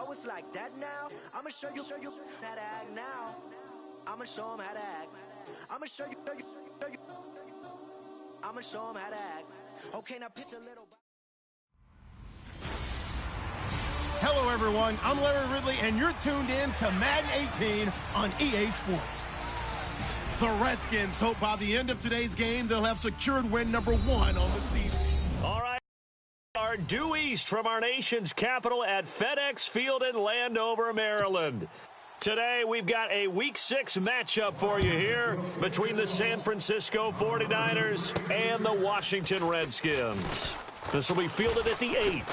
Oh, it's like that now? I'ma show you how to act now. I'ma show them how to act. I'ma show you. I'ma show them how to act. Okay, now pitch a little. Hello, everyone. I'm Larry Ridley, and you're tuned in to Madden 18 on EA Sports. The Redskins hope by the end of today's game they'll have secured win number 1 on the season. All right. Our due east from our nation's capital at FedEx Field in Landover, Maryland. Today, we've got a Week 6 matchup for you here between the San Francisco 49ers and the Washington Redskins. This will be fielded at the 8.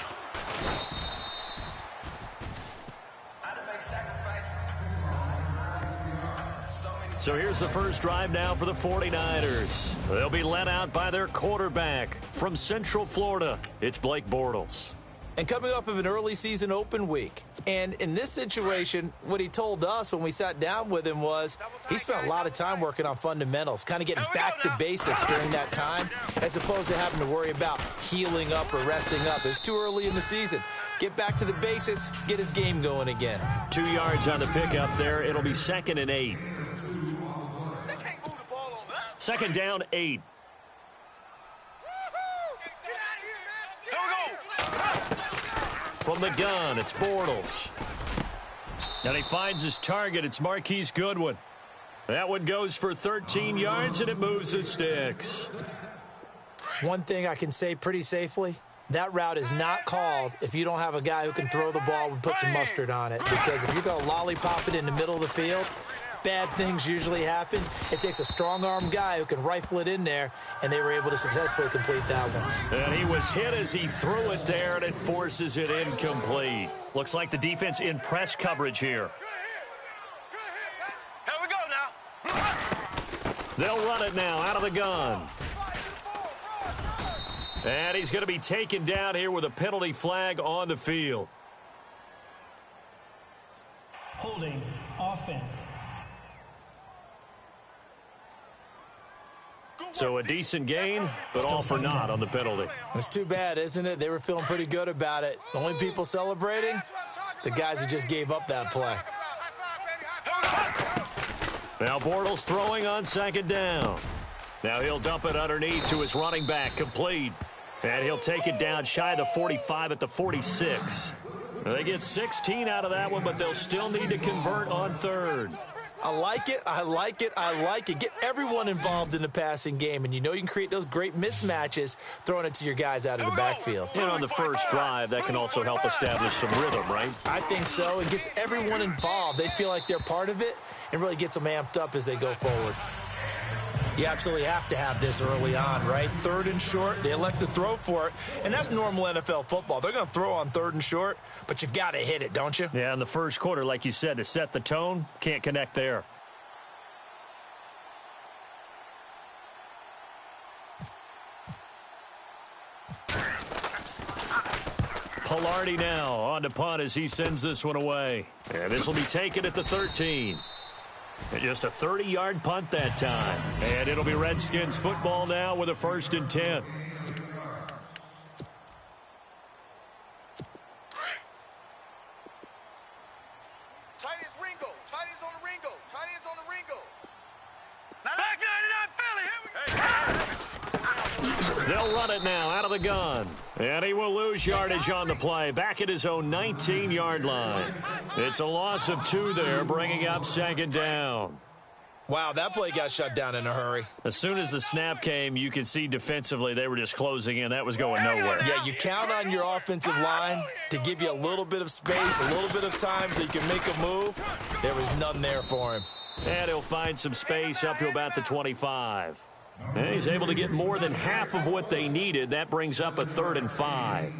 So here's the first drive now for the 49ers. They'll be led out by their quarterback from Central Florida. It's Blake Bortles. And coming off of an early season open week. And in this situation, what he told us when we sat down with him was he spent a lot of time working on fundamentals, kind of getting back to basics during that time, as opposed to having to worry about healing up or resting up. It's too early in the season. Get back to the basics, get his game going again. 2 yards on the pickup there. It'll be 2nd and 8. Second down, 8. From the gun, it's Bortles. And he finds his target. It's Marquise Goodwin. That one goes for 13 yards, and it moves the sticks. One thing I can say pretty safely, that route is not called if you don't have a guy who can throw the ball and put some mustard on it. Because if you're going to lollipop it in the middle of the field, bad things usually happen. It takes a strong-arm guy who can rifle it in there, and they were able to successfully complete that one. And he was hit as he threw it there, and it forces it incomplete. Looks like the defense in press coverage here. Here we go now. They'll run it now out of the gun. And he's going to be taken down here with a penalty flag on the field. Holding offense. So a decent gain, but all for naught on the penalty. It's too bad, isn't it? They were feeling pretty good about it. The only people celebrating, the guys who just gave up that play. Now Bortles throwing on 2nd down. Now he'll dump it underneath to his running back, complete. And he'll take it down shy of the 45 at the 46. They get 16 out of that one, but they'll still need to convert on 3rd. I like it. I like it. I like it. Get everyone involved in the passing game, and you know you can create those great mismatches throwing it to your guys out of the backfield. And on the first drive, that can also help establish some rhythm, right? I think so. It gets everyone involved. They feel like they're part of it and really gets them amped up as they go forward. You absolutely have to have this early on, right? 3rd and short, they elect to throw for it, and that's normal NFL football. They're going to throw on 3rd and short, but you've got to hit it, don't you? Yeah, in the first quarter, like you said, to set the tone, can't connect there. Pilardi now on to punt as he sends this one away. And this will be taken at the 13. And just a 30-yard punt that time. And it'll be Redskins football now with a 1st and 10. Tight is Ringo. Tight is on the Ringo. Tight is on the Ringo. Back 99 Philly. Here we go. They'll run it now out of the gun. And he will lose yardage on the play. Back at his own 19-yard line. It's a loss of 2 there, bringing up 2nd down. Wow, that play got shut down in a hurry. As soon as the snap came, you could see defensively they were just closing in. That was going nowhere. Yeah, you count on your offensive line to give you a little bit of space, a little bit of time so you can make a move. There was none there for him. And he'll find some space up to about the 25. And he's able to get more than half of what they needed. That brings up a 3rd and 5.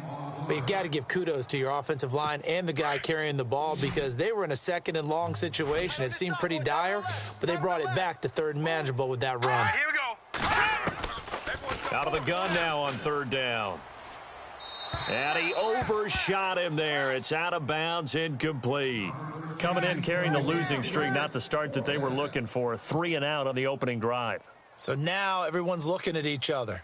But you've got to give kudos to your offensive line and the guy carrying the ball because they were in a 2nd and long situation. It seemed pretty dire, but they brought it back to 3rd and manageable with that run. Here we go. Out of the gun now on 3rd down. And he overshot him there. It's out of bounds, incomplete. Coming in carrying the losing streak, not the start that they were looking for. 3 and out on the opening drive. So now everyone's looking at each other.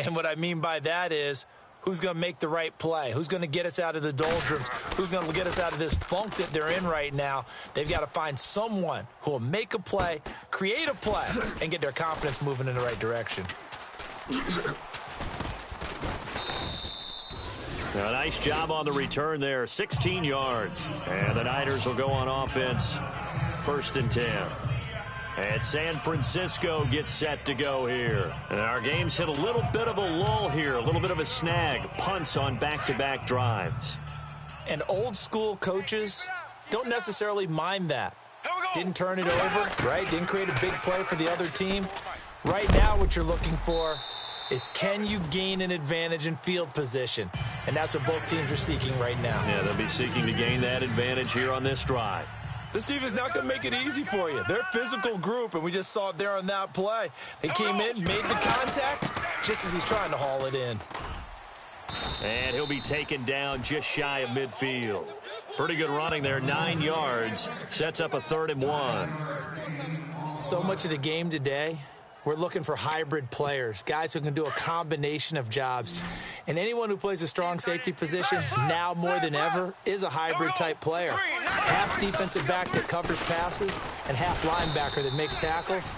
And what I mean by that is, who's going to make the right play, who's going to get us out of the doldrums, who's going to get us out of this funk that they're in right now. They've got to find someone who will make a play, create a play, and get their confidence moving in the right direction. A nice job on the return there, 16 yards. And the Niners will go on offense, 1st and 10. And San Francisco gets set to go here. And our game's hit a little bit of a lull here, a little bit of a snag. Punts on back-to-back drives. And old school coaches don't necessarily mind that. Didn't turn it over, right? Didn't create a big play for the other team. Right now what you're looking for is, can you gain an advantage in field position? And that's what both teams are seeking right now. Yeah, they'll be seeking to gain that advantage here on this drive. This team is not going to make it easy for you. They're a physical group, and we just saw it there on that play. They came in, made the contact, just as he's trying to haul it in. And he'll be taken down just shy of midfield. Pretty good running there, 9 yards. Sets up a 3rd and 1. So much of the game today, we're looking for hybrid players, guys who can do a combination of jobs. And anyone who plays a strong safety position, now more than ever, is a hybrid-type player. Half defensive back that covers passes and half linebacker that makes tackles.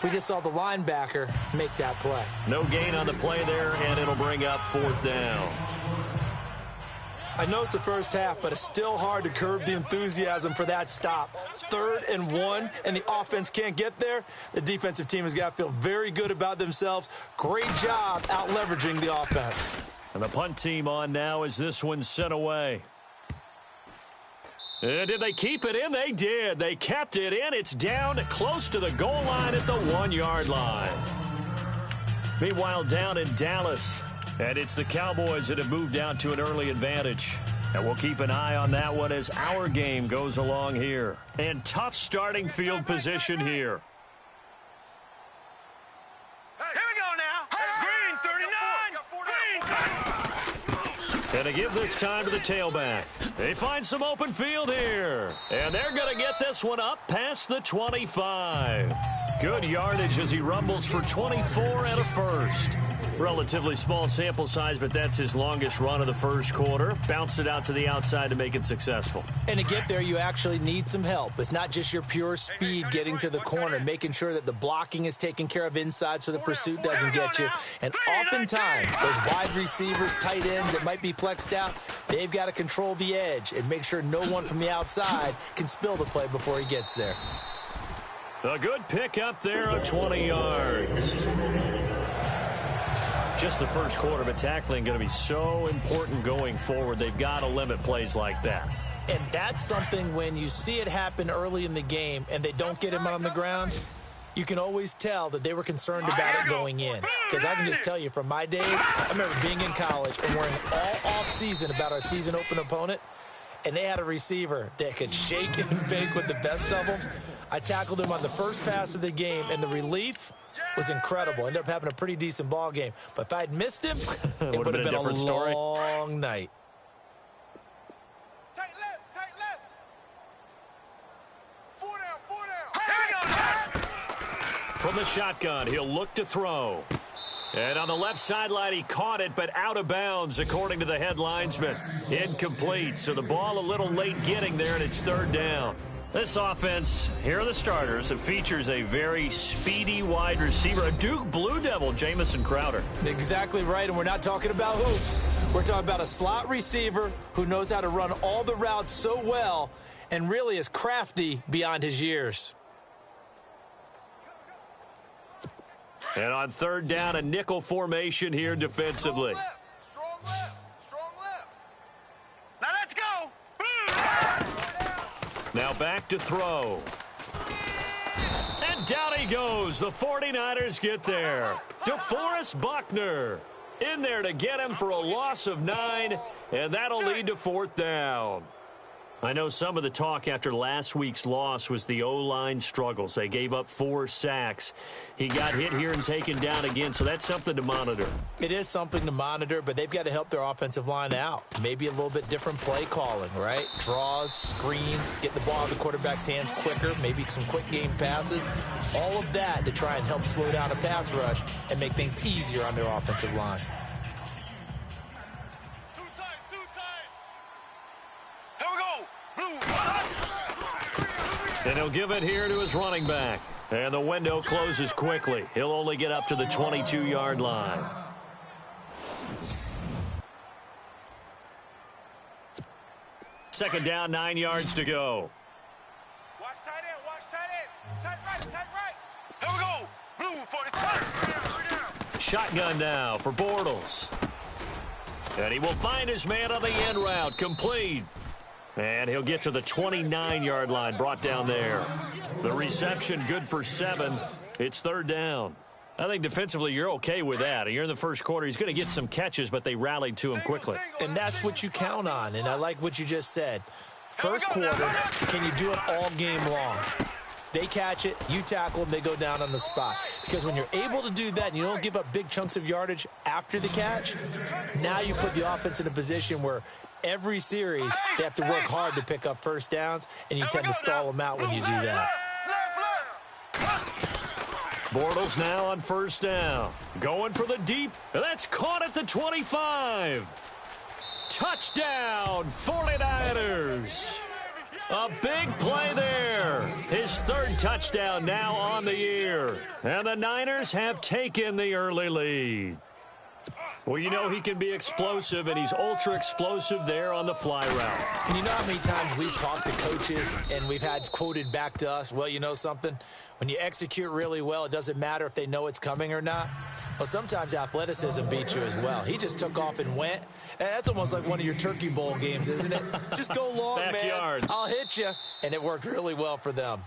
We just saw the linebacker make that play. No gain on the play there, and it'll bring up 4th down. I know it's the first half, but it's still hard to curb the enthusiasm for that stop. 3rd and 1, and the offense can't get there. The defensive team has got to feel very good about themselves. Great job out leveraging the offense. And the punt team on now as this one's sent away. And did they keep it in? They did. They kept it in. It's down close to the goal line at the 1-yard line. Meanwhile, down in Dallas, and it's the Cowboys that have moved out to an early advantage. And we'll keep an eye on that one as our game goes along here. And tough starting field position here. Here we go now. Green 39. Green. And to give this time to the tailback. They find some open field here. And they're going to get this one up past the 25. Good yardage as he rumbles for 24 and a first. Relatively small sample size, but that's his longest run of the first quarter. Bounced it out to the outside to make it successful. And to get there, you actually need some help. It's not just your pure speed getting to the corner, making sure that the blocking is taken care of inside so the pursuit doesn't get you. And oftentimes, those wide receivers, tight ends that might be flexed out, they've got to control the edge and make sure no one from the outside can spill the play before he gets there. A good pickup there of 20 yards. Just the first quarter, but tackling going to be so important going forward. They've got to limit plays like that. And that's something when you see it happen early in the game and they don't get him on the ground, you can always tell that they were concerned about it going in. Because I can just tell you from my days, I remember being in college and worrying all off-season about our season open opponent, and they had a receiver that could shake and bake with the best of them. I tackled him on the first pass of the game, and the relief was incredible. Ended up having a pretty decent ball game. But if I'd missed him, it would have been a long night. Tight left. 4 down. From the shotgun, he'll look to throw. And on the left sideline, he caught it, but out of bounds, according to the head linesman. Incomplete, so the ball a little late getting there, and it's 3rd down. This offense, here are the starters. It features a very speedy wide receiver, a Duke Blue Devil, Jamison Crowder. Exactly right, and we're not talking about hoops. We're talking about a slot receiver who knows how to run all the routes so well and really is crafty beyond his years. And on 3rd down, a nickel formation here defensively. Strong left. Now let's go. Now back to throw. And down he goes. The 49ers get there. DeForest Buckner in there to get him for a loss of 9, and that'll lead to 4th down. I know some of the talk after last week's loss was the O-line struggles. They gave up 4 sacks. He got hit here and taken down again, so that's something to monitor. It is something to monitor, but they've got to help their offensive line out. Maybe a little bit different play calling, right? Draws, screens, get the ball out of the quarterback's hands quicker, maybe some quick game passes. All of that to try and help slow down a pass rush and make things easier on their offensive line. And he'll give it here to his running back. And the window closes quickly. He'll only get up to the 22-yard line. Second down, 9 yards to go. Watch tight end, watch tight end. Tight right. Here we go. Blue 45. Shotgun now for Bortles. And he will find his man on the end route. Complete. And he'll get to the 29-yard line, brought down there. The reception good for 7. It's third down. I think defensively you're okay with that. You're in the first quarter. He's going to get some catches, but they rallied to him quickly. And that's what you count on, and I like what you just said. First quarter, can you do it all game long? They catch it, you tackle them, they go down on the spot. Because when you're able to do that and you don't give up big chunks of yardage after the catch, now you put the offense in a position where every series they have to work hard to pick up first downs, and you tend to stall them out when you do that. Bortles now on first down. Going for the deep. That's caught at the 25. Touchdown, 49ers. A big play there. His third touchdown now on the year. And the Niners have taken the early lead. Well, you know he can be explosive, and he's ultra-explosive there on the fly route. And you know how many times we've talked to coaches and we've had quoted back to us, well, you know something? When you execute really well, it doesn't matter if they know it's coming or not. Well, sometimes athleticism beats you as well. He just took off and went. And that's almost like one of your Turkey Bowl games, isn't it? Just go long, Backyard. man. I'll hit you. And it worked really well for them.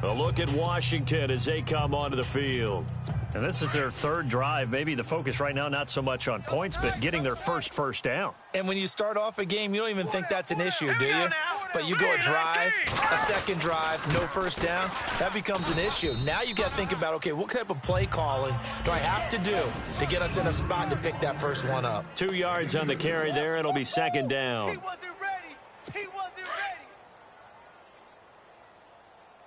A look at Washington as they come onto the field. And this is their third drive. Maybe the focus right now not so much on points, but getting their first down. And when you start off a game, you don't even think that's an issue, do you? But you go a drive, a second drive, no first down, that becomes an issue. Now you got to think about, okay, what type of play calling do I have to do to get us in a spot to pick that first one up? 2 yards on the carry there. It'll be second down. He wasn't ready. He wasn't ready.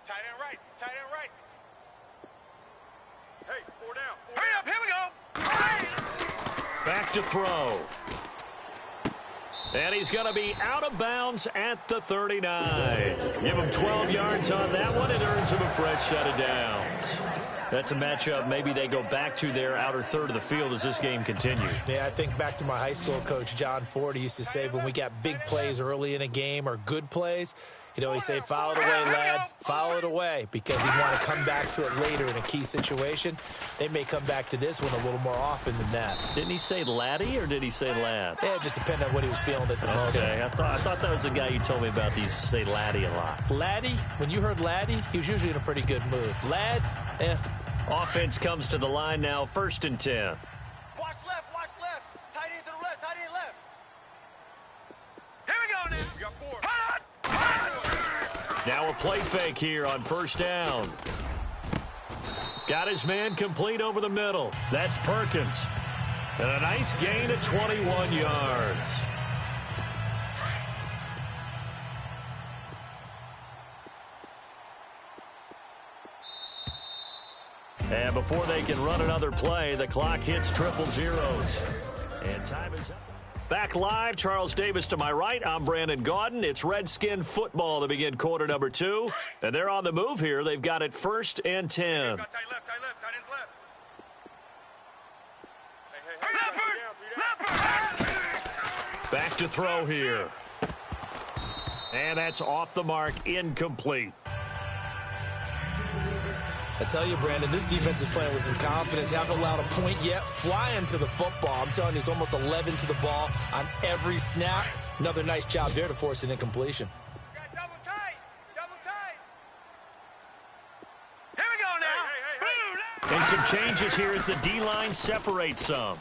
Tight end right. Tight end right. Hey, 4 down. Hurry up. Here we go. Back to throw. And he's going to be out of bounds at the 39. Give him 12 yards on that one. It earns him a fresh set of downs. That's a matchup maybe they go back to their outer third of the field as this game continues. Yeah, I think back to my high school coach, John Ford. He used to say when we got big plays early in a game or good plays, he'd always say, foul it away, lad. Foul it away, because he'd want to come back to it later in a key situation. They may come back to this one a little more often than that. Didn't he say laddie or did he say lad? Yeah, it just depended on what he was feeling at the moment. Okay, I thought that was the guy you told me about. He used to say laddie a lot. Laddie, when you heard laddie, he was usually in a pretty good mood. Lad, Offense comes to the line now, 1st and 10. Watch left. Watch left. Tight end to the left. Tight end left. Here we go now. We got 4. Now a play fake here on first down. Got his man complete over the middle. That's Perkins. And a nice gain of 21 yards. And before they can run another play, the clock hits triple zeros. And time is up. Back live, Charles Davis to my right. I'm Brandon Gaudin. It's Redskin football to begin quarter number 2. And they're on the move here. They've got it 1st and 10. Tight left. Tight end's left. Hey. Back to throw here. And that's off the mark, incomplete. I tell you, Brandon, this defense is playing with some confidence. Haven't allowed a point yet. Flying to the football. I'm telling you, it's almost 11 to the ball on every snap. Another nice job there to force an incompletion. Got double tight. Here we go now. And some changes here as the D-line separates some.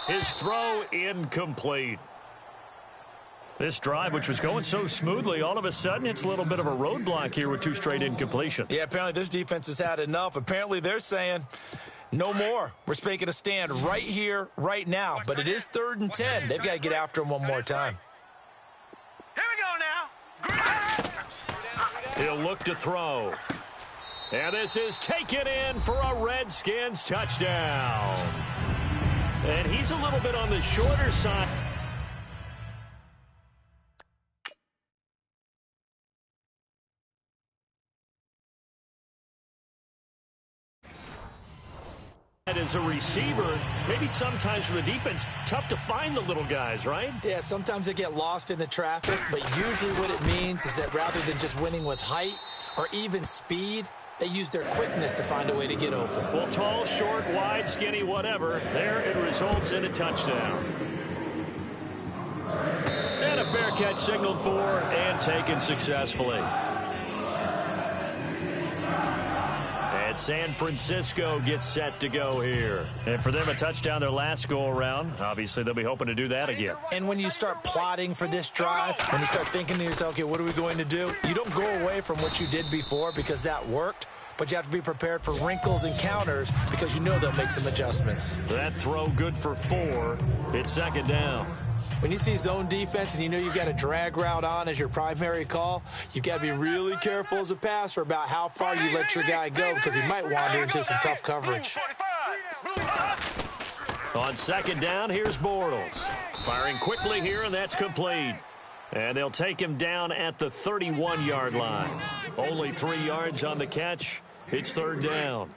His throw incomplete. This drive, which was going so smoothly, all of a sudden it's a little bit of a roadblock here with 2 straight incompletions. Yeah, apparently this defense has had enough. Apparently they're saying no more. We're making a stand right here, right now. But it is 3rd and 10. They've got to get after him one more time. Here we go now. He'll look to throw. And this is taken in for a Redskins touchdown. And he's a little bit on the shorter side. as a receiver, maybe sometimes for the defense, tough to find the little guys, right? Yeah, sometimes they get lost in the traffic, but usually what it means is that rather than just winning with height or even speed, they use their quickness to find a way to get open. Well, tall, short, wide, skinny, whatever, there it results in a touchdown. And a fair catch signaled for and taken successfully. And San Francisco gets set to go here. And for them, a touchdown their last go-around. Obviously, they'll be hoping to do that again. And when you start plotting for this drive, when you start thinking to yourself, okay, what are we going to do? You don't go away from what you did before because that worked, but you have to be prepared for wrinkles and counters because you know they'll make some adjustments. That throw good for 4. It's second down. When you see zone defense and you know you've got a drag route on as your primary call, you've got to be really careful as a passer about how far you let your guy go because he might wander into some tough coverage. On second down, here's Bortles. Firing quickly here, and that's complete. And they'll take him down at the 31-yard line. Only 3 yards on the catch. It's third down.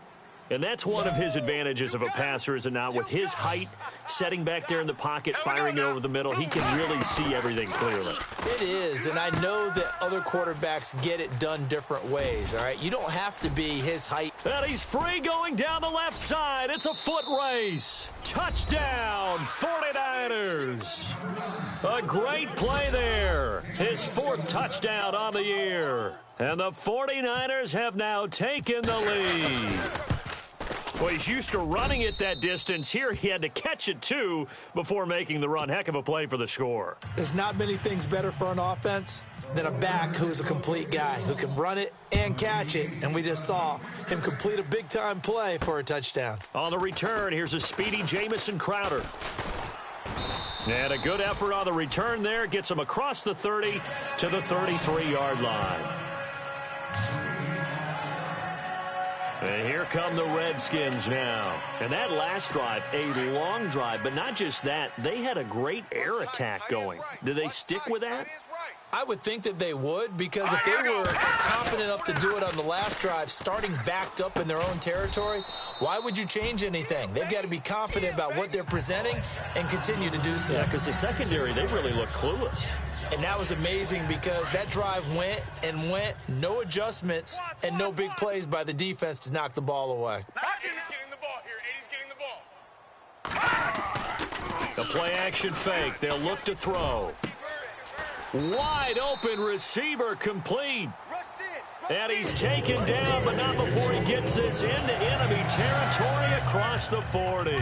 And that's one of his advantages of a passer, is it not? With his height, setting back there in the pocket, firing it over the middle, he can really see everything clearly. It is, and I know that other quarterbacks get it done different ways, all right? You don't have to be his height. And he's free going down the left side. It's a foot race. Touchdown, 49ers. A great play there. His 4th touchdown on the year. And the 49ers have now taken the lead. Well, he's used to running it that distance. Here he had to catch it, too, before making the run. Heck of a play for the score. There's not many things better for an offense than a back who's a complete guy, who can run it and catch it. And we just saw him complete a big-time play for a touchdown. On the return, here's a speedy Jamison Crowder. And a good effort on the return there. Gets him across the 30 to the 33-yard line. And here come the Redskins now. And that last drive, a long drive, but not just that. They had a great air attack going. Did they stick with that? I would think that they would, because if they were confident enough to do it on the last drive, starting backed up in their own territory, why would you change anything? They've got to be confident about what they're presenting and continue to do so. Yeah, because the secondary, they really look clueless. And that was amazing because that drive went and went, no adjustments, and no big plays by the defense to knock the ball away. Eddie's getting the ball here. Eddie's getting the ball. The play-action fake. They'll look to throw. Wide open receiver complete. And he's taken down, but not before he gets this into enemy territory across the 40.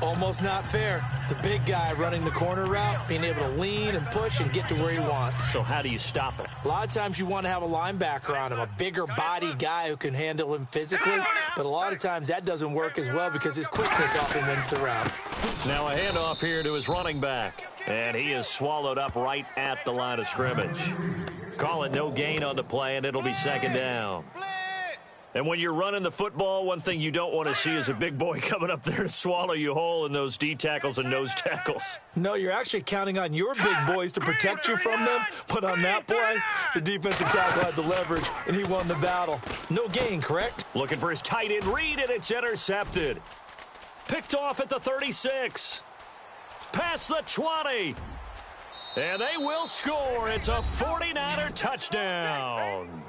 Almost not fair. The big guy running the corner route, being able to lean and push and get to where he wants. So how do you stop it? A lot of times you want to have a linebacker on him, a bigger body guy who can handle him physically, but a lot of times that doesn't work as well because his quickness often wins the route. Now a handoff here to his running back, and he is swallowed up right at the line of scrimmage. Call it no gain on the play, and it'll be second down. And when you're running the football, one thing you don't want to see is a big boy coming up there to swallow you whole in those D tackles and nose tackles. No, you're actually counting on your big boys to protect you from them. But on that play, the defensive tackle had the leverage, and he won the battle. No gain, correct? Looking for his tight end read, and it's intercepted. Picked off at the 36. Past the 20. And they will score. It's a 49er touchdown.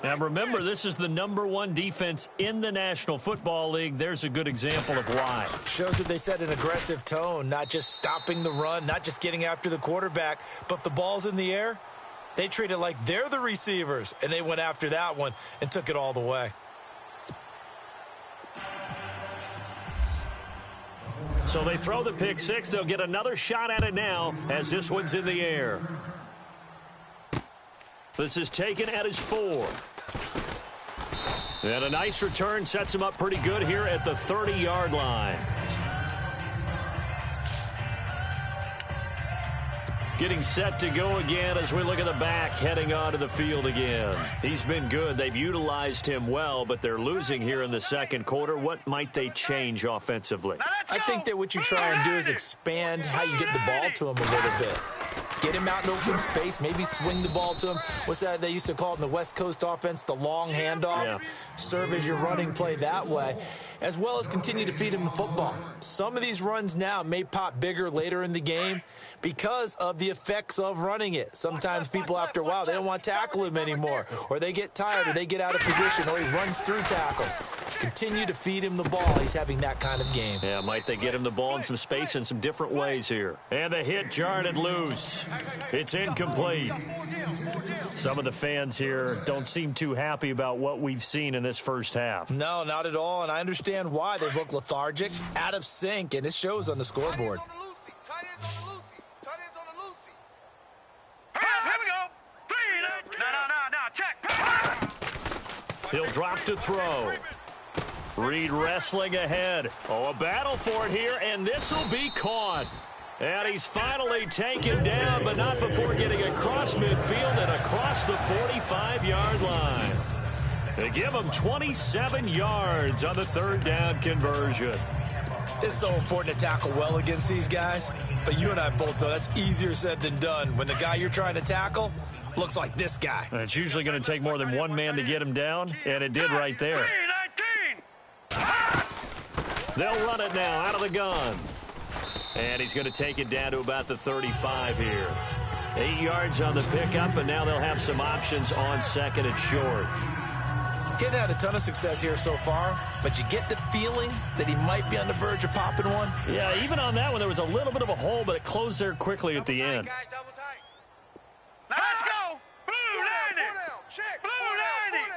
Now, remember, this is the #1 defense in the National Football League. There's a good example of why. Shows that they set an aggressive tone, not just stopping the run, not just getting after the quarterback, but if the ball's in the air, they treat it like they're the receivers, and they went after that one and took it all the way. So they throw the pick six. They'll get another shot at it now as this one's in the air. This is taken at his 4. And a nice return sets him up pretty good here at the 30-yard line. Getting set to go again as we look at the back heading onto the field again. He's been good. They've utilized him well, but they're losing here in the second quarter. What might they change offensively? I think that what you try and do is expand how you get the ball to him a little bit. Get him out in open space, maybe swing the ball to him. What's that they used to call it in the West Coast offense, the long handoff? Yeah. Serve as your running play that way, as well as continue to feed him the football. Some of these runs now may pop bigger later in the game because of the effects of running it. Sometimes people, after a while, they don't want to tackle him anymore, or they get tired, or they get out of position, or he runs through tackles. Continue to feed him the ball. He's having that kind of game. Yeah, might they get him the ball in some space in some different ways here. And the hit jarred it loose. It's incomplete. Some of the fans here don't seem too happy about what we've seen in this first half. No, not at all, and I understand why. They look lethargic, out of sync, and it shows on the scoreboard. He'll drop to throw. Reed wrestling ahead. Oh, a battle for it here, and this will be caught. And he's finally taken down, but not before getting across midfield and across the 45-yard line. They give him 27 yards on the third down conversion. It's so important to tackle well against these guys, but you and I both know that's easier said than done when the guy you're trying to tackle looks like this guy. And it's usually going to take more than one man to get him down, and it did right there. They'll run it now out of the gun. And he's going to take it down to about the 35 here. 8 yards on the pickup, and now they'll have some options on second and short. Getting had a ton of success here so far, but you get the feeling that he might be on the verge of popping one. Yeah, even on that one, there was a little bit of a hole, but it closed there quickly at the end. Now let's go! Blue landing! Check! Blue landing!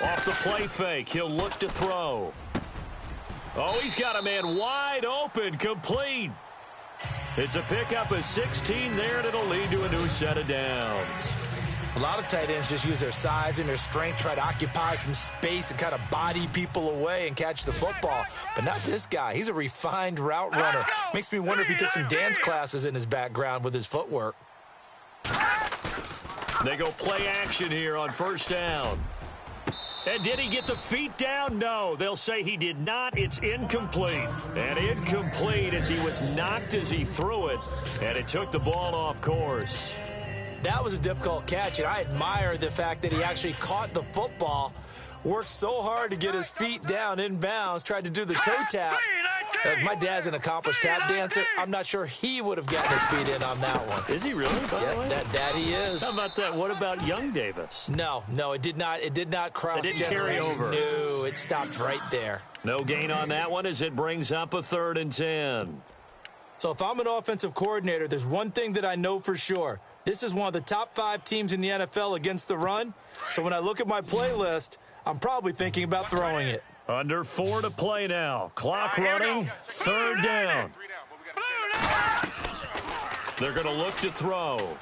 Off the play fake, he'll look to throw. Oh, he's got a man wide open, complete. It's a pickup of 16 there, and it'll lead to a new set of downs. A lot of tight ends just use their size and their strength, try to occupy some space and kind of body people away and catch the football. But not this guy. He's a refined route runner. Makes me wonder if he took some dance classes in his background with his footwork. They go play action here on first down. And did he get the feet down? No. They'll say he did not. It's incomplete. And incomplete as he was knocked as he threw it. And it took the ball off course. That was a difficult catch, and I admire the fact that he actually caught the football, worked so hard to get his feet down in bounds, tried to do the toe tap. My dad's an accomplished tap dancer. I'm not sure he would have gotten his feet in on that one. Is he really? Yeah, that he is. How about that? What about young Davis? No, it did not. It did not cross. It didn't carry over. No, it stopped right there. No gain on that one as it brings up a 3rd and 10. So if I'm an offensive coordinator, there's one thing that I know for sure. This is one of the top 5 teams in the NFL against the run. So when I look at my playlist, I'm probably thinking about throwing it. Under 4 to play now. Clock running. 3rd down. They're going to look to throw.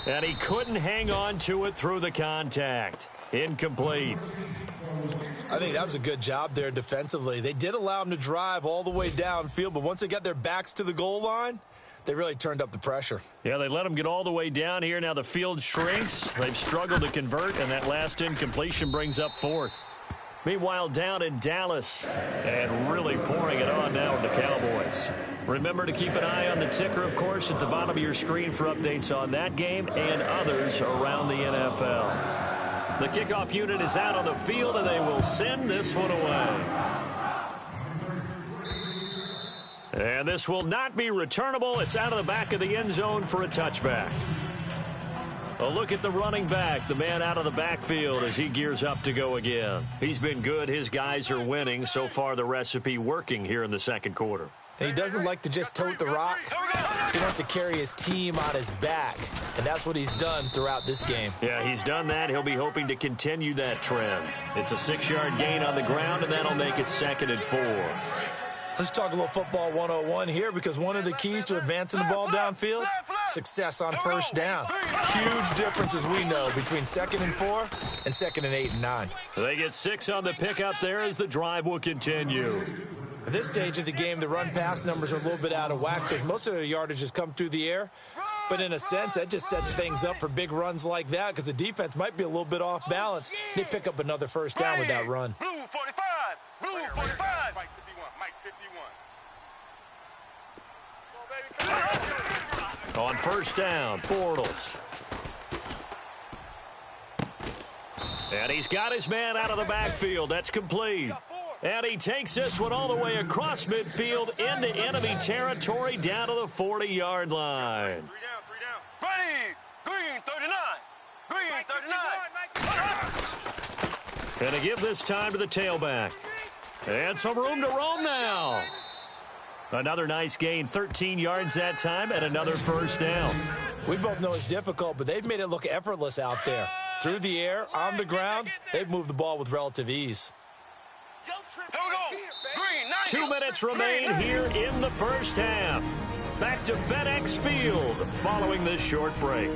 And he couldn't hang on to it through the contact. Incomplete. I think that was a good job there defensively. They did allow him to drive all the way downfield, but once they got their backs to the goal line, they really turned up the pressure. Yeah, they let him get all the way down here. Now the field shrinks. They've struggled to convert, and that last incompletion brings up 4th. Meanwhile, down in Dallas, and really pouring it on now with the Cowboys. Remember to keep an eye on the ticker, of course, at the bottom of your screen for updates on that game and others around the NFL. The kickoff unit is out on the field, and they will send this one away. And this will not be returnable. It's out of the back of the end zone for a touchback. A look at the running back, the man out of the backfield as he gears up to go again. He's been good. His guys are winning. So far, the recipe working here in the second quarter. And he doesn't like to just tote the rock. He wants to carry his team on his back, and that's what he's done throughout this game. Yeah, he's done that. He'll be hoping to continue that trend. It's a 6-yard gain on the ground, and that'll make it 2nd and 4. Let's talk a little football 101 here, because one of the keys to advancing the ball downfield, success on first down. Huge difference, as we know, between 2nd and 4 and 2nd and 8 and 9. They get 6 on the pickup there as the drive will continue. At this stage of the game, the run-pass numbers are a little bit out of whack because most of the yardage has come through the air. But in a sense, that just sets things up for big runs like that because the defense might be a little bit off balance. They pick up another first down with that run. Blue 45. Mike 45. Mike 51. Mike 51. On first down, Bortles. And he's got his man out of the backfield. That's complete. And he takes this one all the way across midfield into enemy territory down to the 40-yard line. 3 down. Green 39. Green 39. And to give this time to the tailback. And some room to roam now. Another nice gain, 13 yards that time, and another first down. We both know it's difficult, but they've made it look effortless out there. Through the air, on the ground, they've moved the ball with relative ease. Here we go. Green 90. 2 minutes remain here in the first half. Back to FedEx Field following this short break.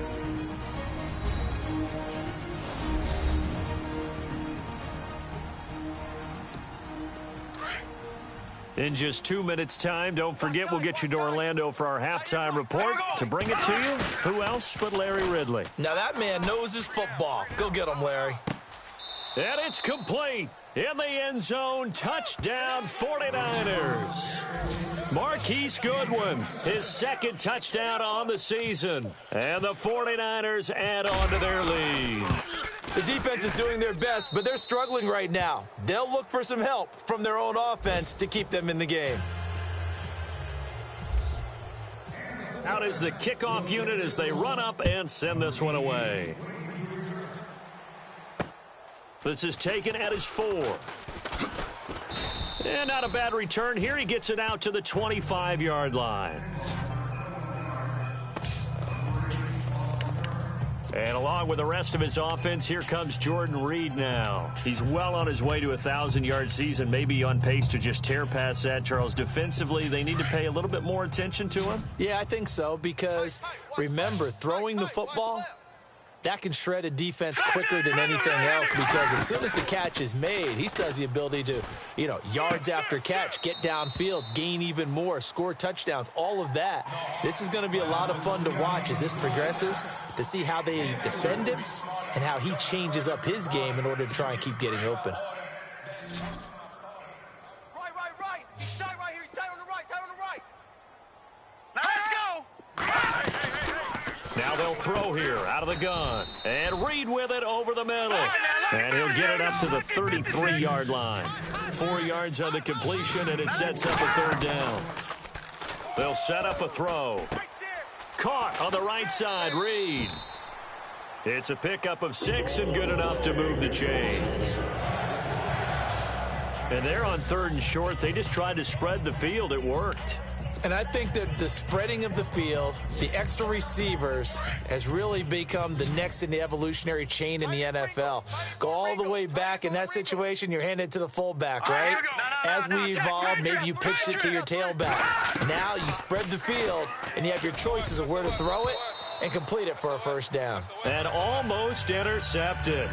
In just 2 minutes' time, don't forget we'll get you to Orlando for our halftime report. To bring it to you, who else but Larry Ridley? Now that man knows his football. Go get him, Larry. And it's complete. In the end zone, touchdown 49ers. Marquise Goodwin, his second touchdown on the season. And the 49ers add on to their lead. The defense is doing their best, but they're struggling right now. They'll look for some help from their own offense to keep them in the game. Out is the kickoff unit as they run up and send this one away. This is taken at his 4. And not a bad return here. He gets it out to the 25-yard line. And along with the rest of his offense, here comes Jordan Reed now. He's well on his way to a 1,000-yard season, maybe on pace to just tear past that, Charles. Defensively, they need to pay a little bit more attention to him? Yeah, I think so, because remember, throwing the football, that can shred a defense quicker than anything else, because as soon as the catch is made, he still has the ability to, yards after catch, get downfield, gain even more, score touchdowns, all of that. This is going to be a lot of fun to watch as this progresses, to see how they defend him and how he changes up his game in order to try and keep getting open. Right. He's tight right here. He's tight on the right. Now let's go. Now they'll throw here out of the gun. And Reed with it over the middle. And he'll get it up to the 33-yard line. 4 yards on the completion, and it sets up a third down. They'll set up a throw. Caught on the right side, Reed. It's a pickup of 6 and good enough to move the chains. And they're on 3rd and short. They just tried to spread the field. It worked. And I think that the spreading of the field, the extra receivers, has really become the next in the evolutionary chain in the NFL. Go all the way back in that situation, you're handed to the fullback, right? As we evolve, maybe you pitched it to your tailback. Now you spread the field, and you have your choices of where to throw it and complete it for a first down. And almost intercepted.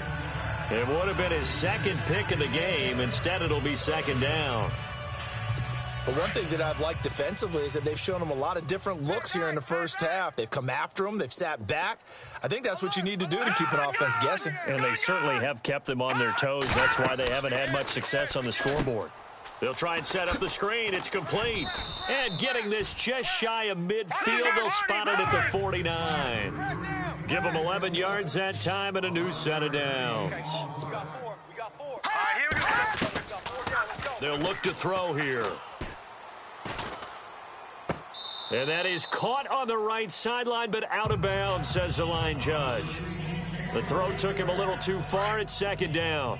It would have been his second pick of the game. Instead, it'll be second down. But one thing that I've liked defensively is that they've shown him a lot of different looks here in the first half. They've come after him. They've sat back. I think that's what you need to do to keep an offense guessing. And they certainly have kept them on their toes. That's why they haven't had much success on the scoreboard. They'll try and set up the screen. It's complete. And getting this just shy of midfield, they'll spot it at the 49. Give them 11 yards that time and a new set of downs. We got 4. All right, here we go. We got 4 down. Let's go. They'll look to throw here. And that is caught on the right sideline, but out of bounds, says the line judge. The throw took him a little too far. It's second down.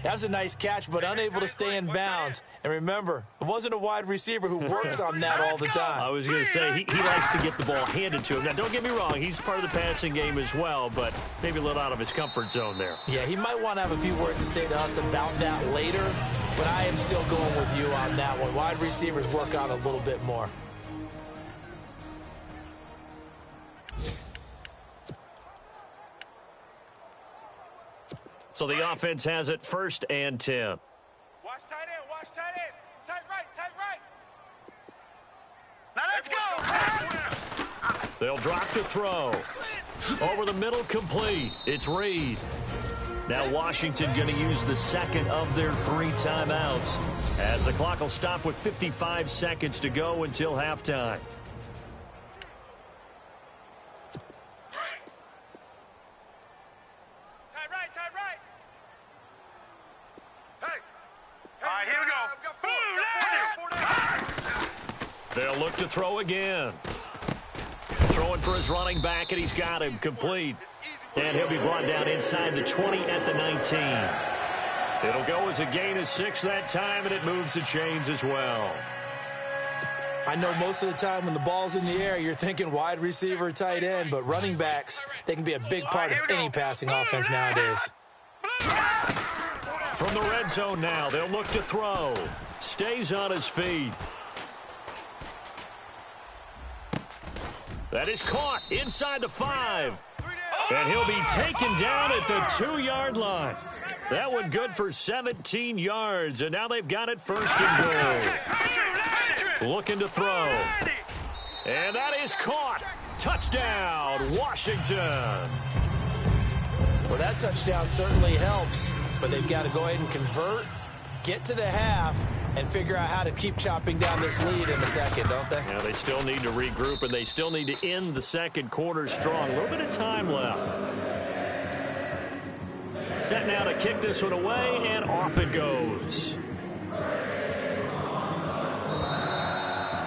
That was a nice catch, but unable to stay in bounds. And remember, it wasn't a wide receiver who works on that all the time. I was going to say, he likes to get the ball handed to him. Now, don't get me wrong. He's part of the passing game as well, but maybe a little out of his comfort zone there. Yeah, he might want to have a few words to say to us about that later, but I am still going with you on that one. Wide receivers work on a little bit more. So the offense has it 1st and 10. Watch tight end. Tight right. Now let's go. They'll drop to throw. Over the middle, complete. It's Reed. Now Washington going to use the second of their 3 timeouts as the clock will stop with 55 seconds to go until halftime. They'll look to throw again. Throwing for his running back, and he's got him complete. And he'll be brought down inside the 20 at the 19. It'll go as a gain of 6 that time, and it moves the chains as well. I know most of the time when the ball's in the air, you're thinking wide receiver, tight end, but running backs, they can be a big part of any passing offense nowadays. From the red zone now, they'll look to throw. Stays on his feet. That is caught inside the 5. And he'll be taken down at the 2-yard line. That one good for 17 yards, and now they've got it first and goal. Looking to throw. And that is caught. Touchdown, Washington. Well, that touchdown certainly helps, but they've got to go ahead and convert, get to the half, and figure out how to keep chopping down this lead in the second, don't they? Yeah, they still need to regroup, and they still need to end the second quarter strong. A little bit of time left. Set now to kick this one away, and off it goes.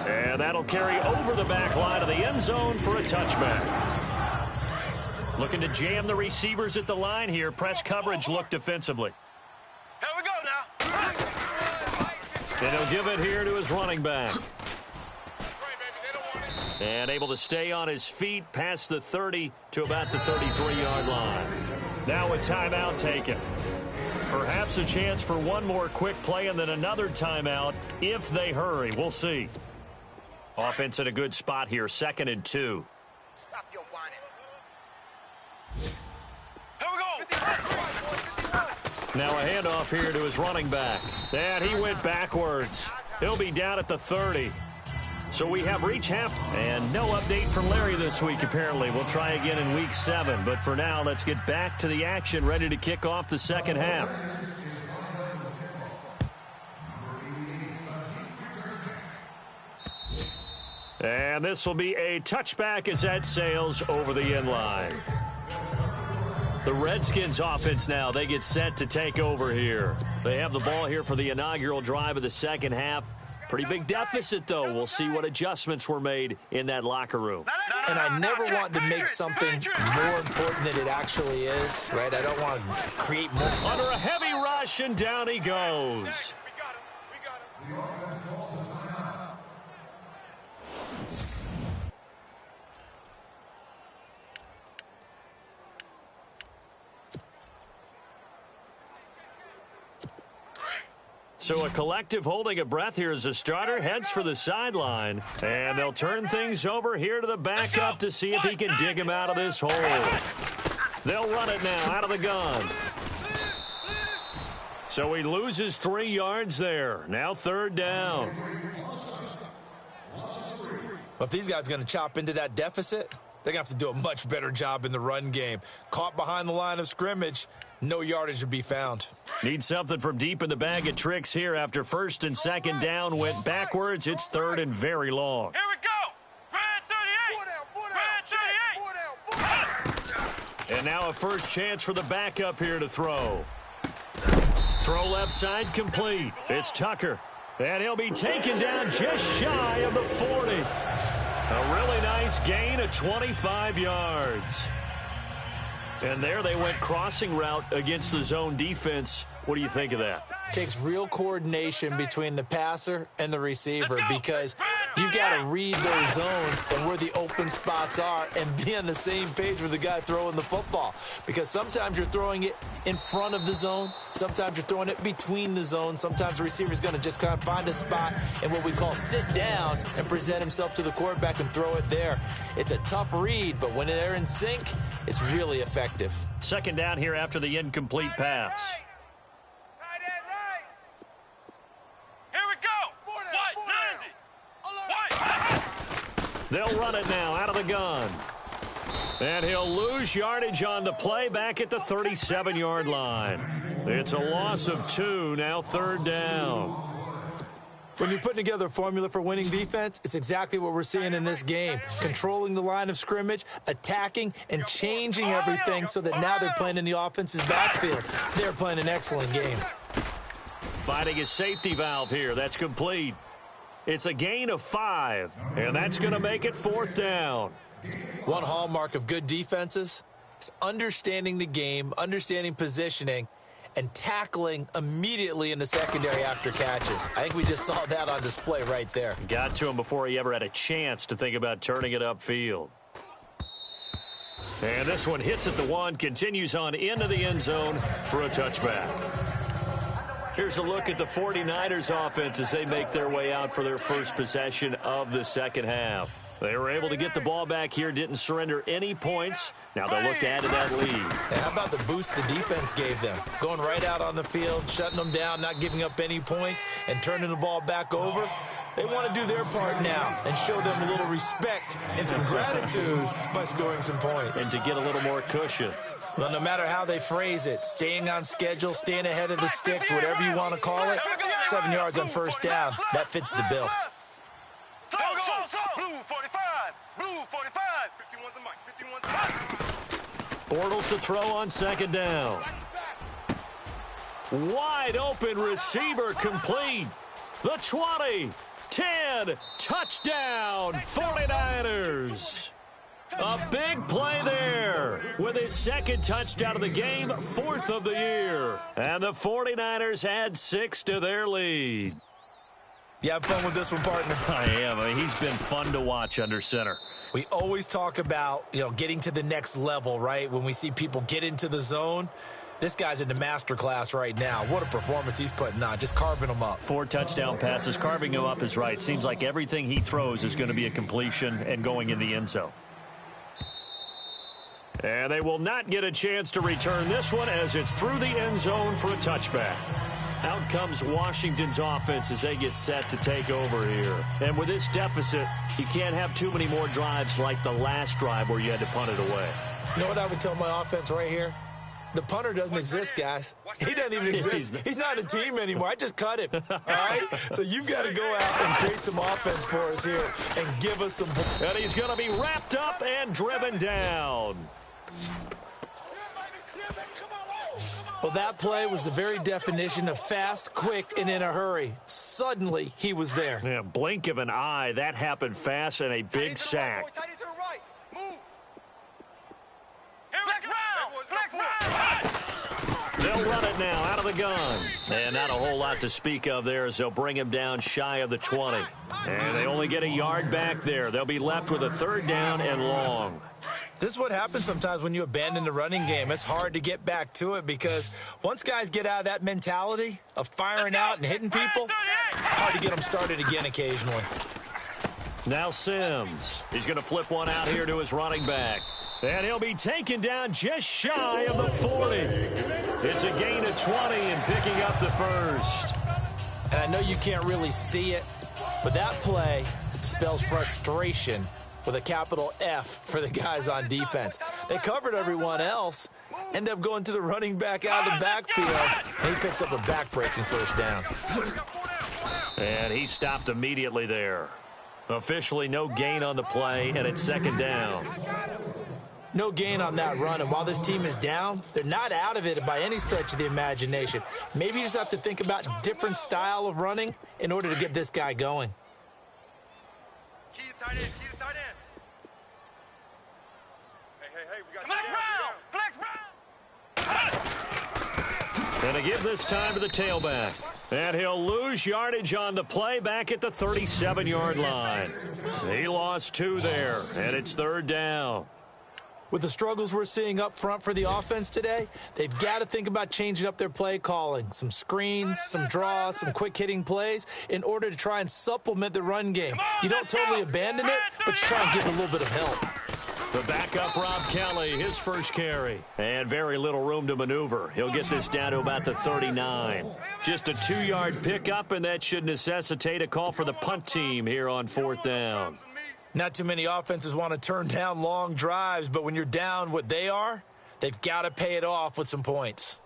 And that'll carry over the back line of the end zone for a touchback. Looking to jam the receivers at the line here. Press coverage look defensively. Here we go now. And he'll give it here to his running back. And able to stay on his feet past the 30 to about the 33-yard line. Now a timeout taken. Perhaps a chance for one more quick play and then another timeout if they hurry. We'll see. Offense in a good spot here, 2nd and 2. Stop your whining. Here we go. Now a handoff here to his running back. And he went backwards. He'll be down at the 30. So we have reached half. And no update from Larry this week, apparently. We'll try again in week 7. But for now, let's get back to the action, ready to kick off the second half. And this will be a touchback as that sails over the end line. The Redskins offense now, they get set to take over here. They have the ball here for the inaugural drive of the second half. Pretty big deficit, though. We'll see what adjustments were made in that locker room. And I never want to make something more important than it actually is, right? I don't want to create more. Under a heavy rush, and down he goes. We got him. So a collective holding of breath here as the starter heads for the sideline. And they'll turn things over here to the backup to see if he can dig him out of this hole. They'll run it now out of the gun. So he loses 3 yards there. Now 3rd down. Well, if these guys are going to chop into that deficit, they're going to have to do a much better job in the run game. Caught behind the line of scrimmage, no yardage to be found. Need something from deep in the bag of tricks here after 1st and 2nd down went backwards. It's 3rd and very long. Here we go. Red 38. Red 38. And now a first chance for the backup here to throw. Throw left side complete. It's Tucker. And he'll be taken down just shy of the 40. A really nice gain of 25 yards. And there they went crossing route against the zone defense. What do you think of that? Takes real coordination between the passer and the receiver because you've got to read those zones and where the open spots are and be on the same page with the guy throwing the football. Because sometimes you're throwing it in front of the zone. Sometimes you're throwing it between the zones. Sometimes the receiver's going to just kind of find a spot and what we call sit down and present himself to the quarterback and throw it there. It's a tough read, but when they're in sync, it's really effective. 2nd down here after the incomplete pass. They'll run it now out of the gun. And he'll lose yardage on the play back at the 37-yard line. It's a loss of 2, now third down. When you're putting together a formula for winning defense, it's exactly what we're seeing in this game. Controlling the line of scrimmage, attacking, and changing everything so that now they're playing in the offense's backfield. They're playing an excellent game. Finding his safety valve here. That's complete. It's a gain of 5, and that's going to make it fourth down. One hallmark of good defenses is understanding the game, understanding positioning, and tackling immediately in the secondary after catches. I think we just saw that on display right there. Got to him before he ever had a chance to think about turning it upfield. And this one hits at the 1, continues on into the end zone for a touchback. Here's a look at the 49ers offense as they make their way out for their first possession of the second half. They were able to get the ball back here, didn't surrender any points. Now they'll look to add to that lead. And how about the boost the defense gave them? Going right out on the field, shutting them down, not giving up any points, and turning the ball back over. They want to do their part now and show them a little respect and some gratitude by scoring some points. And to get a little more cushion. Well, no matter how they phrase it, staying on schedule, staying ahead of the sticks, whatever you want to call it, 7 yards on first down, that fits the bill. Blue 45. Blue 45. 51's the mic. 51's the mic. Bortles to throw on second down. Wide open receiver complete. The 20, 10, touchdown, 49ers. A big play there with his second touchdown of the game, 4th of the year. And the 49ers add 6 to their lead. You have fun with this one, partner? I am. I mean, he's been fun to watch under center. We always talk about, getting to the next level, right? When we see people get into the zone, this guy's in the master class right now. What a performance he's putting on, just carving them up. 4 touchdown passes. Carving him up is right. Seems like everything he throws is going to be a completion and going in the end zone. And they will not get a chance to return this one as it's through the end zone for a touchback. Out comes Washington's offense as they get set to take over here. And with this deficit, you can't have too many more drives like the last drive where you had to punt it away. You know what I would tell my offense right here? The punter doesn't exist, guys. He doesn't even exist. He's not a team anymore. I just cut him, all right? So you've got to go out and create some offense for us here and give us some. And he's going to be wrapped up and driven down. Well, that play was the very definition of fast, quick, and in a hurry. Suddenly, he was there. Yeah, blink of an eye. That happened fast and a big sack. They'll run it now out of the gun. And not a whole lot to speak of there as they'll bring him down shy of the 20. And they only get a yard back there. They'll be left with a third down and long. This is what happens sometimes when you abandon the running game. It's hard to get back to it because once guys get out of that mentality of firing out and hitting people, hard to get them started again occasionally. Now Sims. He's going to flip one out here to his running back. And he'll be taken down just shy of the 40. It's a gain of 20 and picking up the first. And I know you can't really see it, but that play spells frustration with a capital F for the guys on defense. They covered everyone else, end up going to the running back out of the backfield, and he picks up a back-breaking first down. And he stopped immediately there. Officially no gain on the play, and it's second down. No gain on that run, and while this team is down, they're not out of it by any stretch of the imagination. Maybe you just have to think about a different style of running in order to get this guy going. Key to tight end. Key to tight end. Hey, we got Flex round. And to give this time to the tailback. And he'll lose yardage on the play back at the 37-yard line. He lost 2 there, and it's third down. With the struggles we're seeing up front for the offense today, they've got to think about changing up their play calling. Some screens, some draws, some quick-hitting plays in order to try and supplement the run game. You don't totally abandon it, but you try and give it a little bit of help. The backup Rob Kelly, his first carry. And very little room to maneuver. He'll get this down to about the 39. Just a 2-yard pickup, and that should necessitate a call for the punt team here on fourth down. Not too many offenses want to turn down long drives, but when you're down what they are, they've got to pay it off with some points.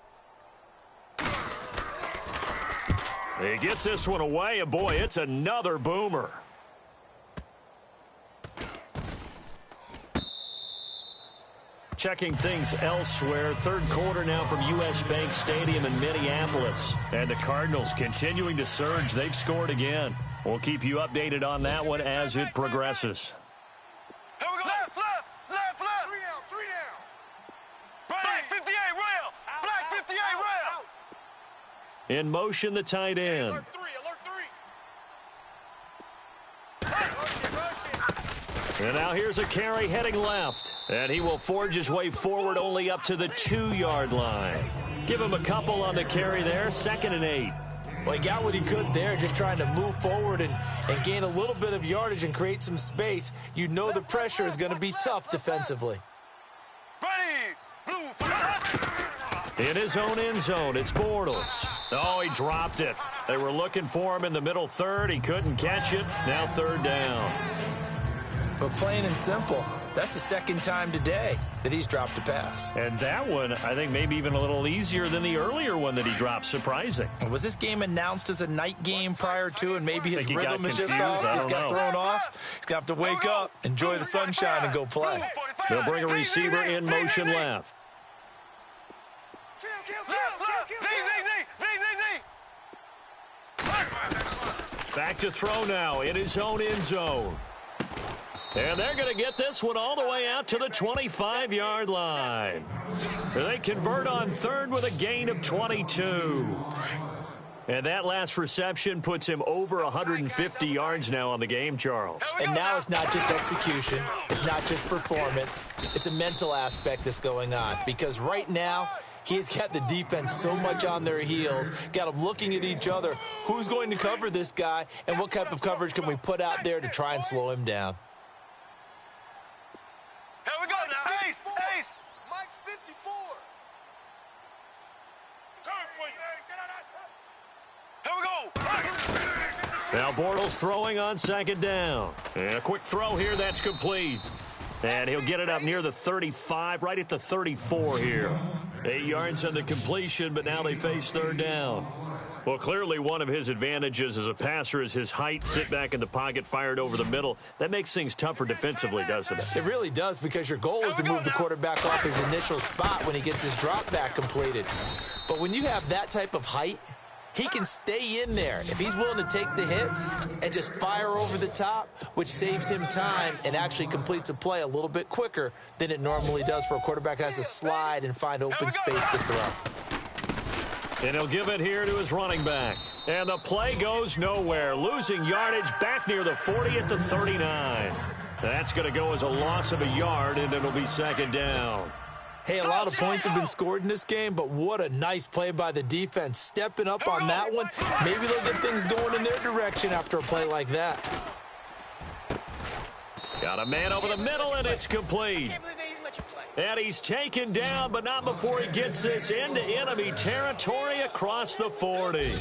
He gets this one away, and boy, it's another boomer. Checking things elsewhere. Third quarter now from U.S. Bank Stadium in Minneapolis. And the Cardinals continuing to surge. They've scored again. We'll keep you updated on that one as it progresses. Here we go. Left, left, left, left. Three down. Black 58, rail. Black 58, rail. In motion, the tight end. Alert three. And now here's a carry heading left. And he will forge his way forward only up to the 2-yard line. Give him a couple on the carry there. 2nd and 8. Well, he got what he could there, just trying to move forward and gain a little bit of yardage and create some space. You know the pressure is going to be tough defensively. Ready. Blue. In his own end zone, it's Bortles. Oh, he dropped it. They were looking for him in the middle third. He couldn't catch it. Now 3rd down. But plain and simple, that's the 2nd time today that he's dropped a pass. And that one, I think, maybe even a little easier than the earlier one that he dropped. Surprising. Was this game announced as a night game prior to, and maybe his rhythm is just confused. off? He's got thrown off. He's got to wake up, enjoy the sunshine, and go play. They'll bring a receiver in motion left. Back to throw now in his own end zone. And they're going to get this one all the way out to the 25-yard line. They convert on 3rd with a gain of 22. And that last reception puts him over 150 yards now on the game, Charles. And now it's not just execution. It's not just performance. It's a mental aspect that's going on. Because right now, he's got the defense so much on their heels, got them looking at each other. Who's going to cover this guy, and what type of coverage can we put out there to try and slow him down? Here we go now. Ace. Mike's 54. Here we go. Now Bortles throwing on 2nd down. And a quick throw here, that's complete. And he'll get it up near the 35, right at the 34 here. 8 yards on the completion, but now they face 3rd down. Well, clearly one of his advantages as a passer is his height. Sit back in the pocket, fired over the middle. That makes things tougher defensively, doesn't it? It really does, because your goal is to move the quarterback off his initial spot when he gets his drop back completed. But when you have that type of height, he can stay in there if he's willing to take the hits and just fire over the top, which saves him time and actually completes a play a little bit quicker than it normally does for a quarterback who has to slide and find open space to throw. And he'll give it here to his running back. And the play goes nowhere. Losing yardage back near the 40 at the 39. That's going to go as a loss of a yard, and it'll be 2nd down. Hey, a lot of points have been scored in this game, but what a nice play by the defense. Stepping up on that one, maybe they'll get things going in their direction after a play like that. Got a man over the middle, and it's complete. And he's taken down, but not before he gets this into enemy territory across the 40.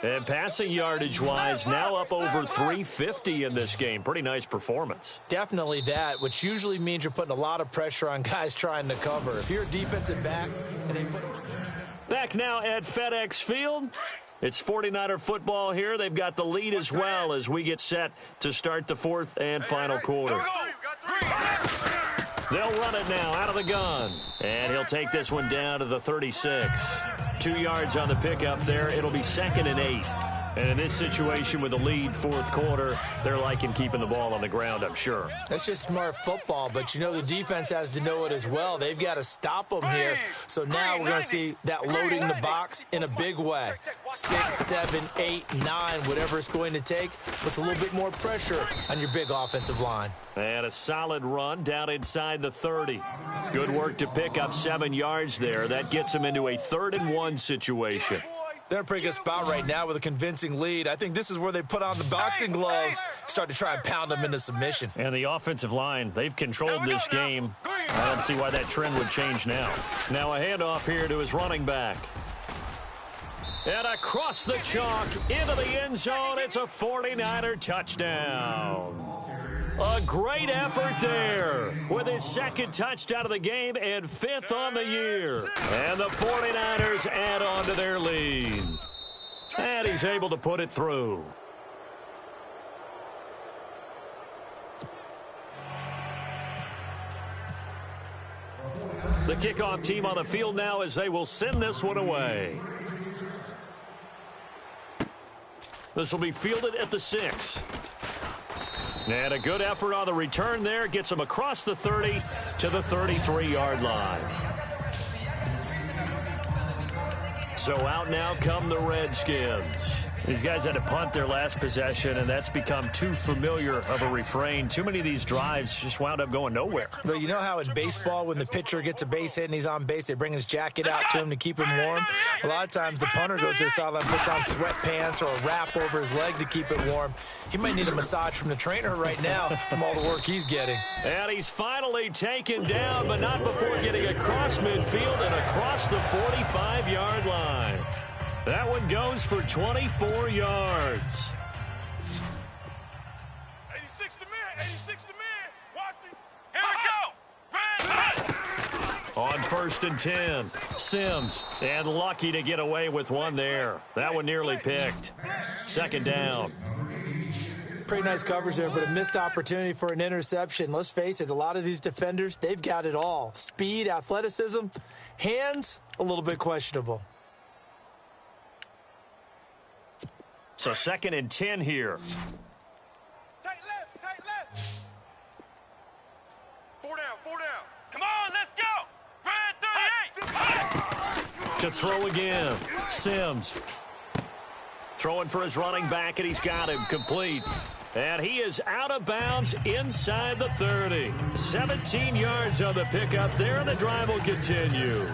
And passing yardage-wise, now up over 350 in this game. Pretty nice performance. Definitely that, which usually means you're putting a lot of pressure on guys trying to cover. If you're a defensive back and they put... Back now at FedEx Field. It's 49er football here. They've got the lead as well as we get set to start the 4th and final quarter. They'll run it now out of the gun. And he'll take this one down to the 36. 2 yards on the pickup there. It'll be 2nd and 8. And in this situation with the lead 4th quarter, they're liking keeping the ball on the ground, I'm sure. That's just smart football, but you know the defense has to know it as well. They've got to stop them here. So now we're going to see that loading the box in a big way. 6, 7, 8, 9, whatever it's going to take, puts a little bit more pressure on your big offensive line. And a solid run down inside the 30. Good work to pick up 7 yards there. That gets them into a 3rd and 1 situation. They're in a pretty good spot right now with a convincing lead. I think this is where they put on the boxing gloves, start to try and pound them into submission. And the offensive line, they've controlled this game. I don't see why that trend would change now. Now a handoff here to his running back. And across the chalk into the end zone, it's a 49er touchdown. A great effort there with his second touchdown of the game and 5th on the year. And the 49ers add on to their lead. And he's able to put it through. The kickoff team on the field now as they will send this one away. This will be fielded at the 6. And a good effort on the return there. Gets him across the 30 to the 33-yard line. So out now come the Redskins. These guys had to punt their last possession, and that's become too familiar of a refrain. Too many of these drives just wound up going nowhere. Well, you know how in baseball, when the pitcher gets a base hit and he's on base, they bring his jacket out to him to keep him warm? A lot of times the punter goes to the sideline, puts on sweatpants or a wrap over his leg to keep it warm. He might need a massage from the trainer right now from all the work he's getting. And he's finally taken down, but not before getting across midfield and across the 45-yard line. That one goes for 24 yards. 86 to man, 86 to man. Watch it. Here we go. On 1st and 10, Sims, and lucky to get away with one there. That one nearly picked. 2nd down. Pretty nice coverage there, but a missed opportunity for an interception. Let's face it, a lot of these defenders, they've got it all. Speed, athleticism, hands, a little bit questionable. So 2nd and 10 here. Tight left, tight left. 4 down, 4 down. Come on, let's go. Red 38. To throw again, Sims. Throwing for his running back, and he's got him complete. And he is out of bounds inside the 30. 17 yards on the pickup there, and the drive will continue.